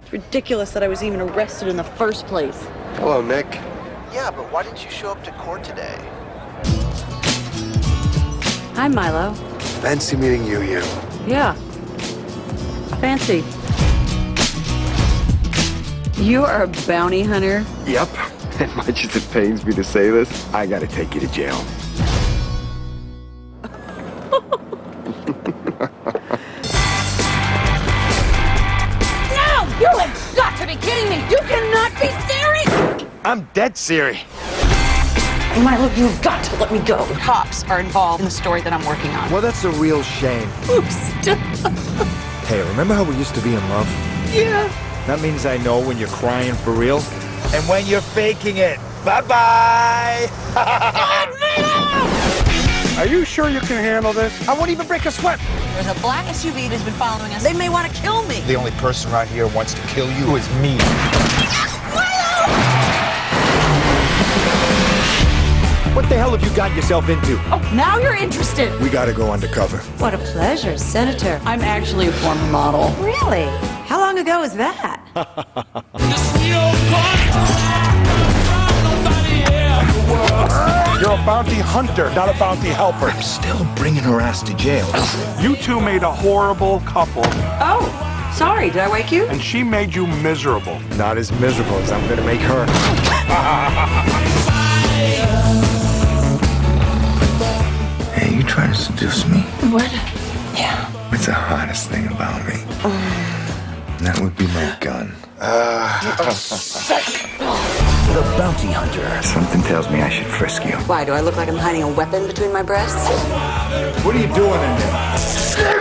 It's ridiculous that I was even arrested in the first place. Hello, Nick. Yeah, but why didn't you show up to court today? Hi, Milo. Fancy meeting you here. Yeah. Fancy. You are a bounty hunter? Yep. And much as it pains me to say this, I gotta take you to jail. No! You have got to be kidding me! You cannot be serious! I'm dead serious. Milo, you've got to let me go. Cops are involved in the story that I'm working on. Well, that's a real shame. Oops. Hey, remember how we used to be in love? Yeah. That means I know when you're crying for real and when you're faking it. Bye-bye! Are you sure you can handle this? I won't even break a sweat. There's a black SUV that's been following us. They may want to kill me. The only person around here who wants to kill you is me. What the hell have you gotten yourself into? Oh, now you're interested. We gotta go undercover. What a pleasure, Senator. I'm actually a former model. Really? How long ago was that? You're a bounty hunter, not a bounty helper. I'm still bringing her ass to jail. You two made a horrible couple, Oh, sorry. Did I wake you? and she made you miserable. Not as miserable as I'm gonna make her. Hey, you trying to seduce me? What? What's the hottest thing about me? That would be my gun. The bounty hunter. Something tells me I should frisk you. Why, do I look like I'm hiding a weapon between my breasts? What are you doing in there?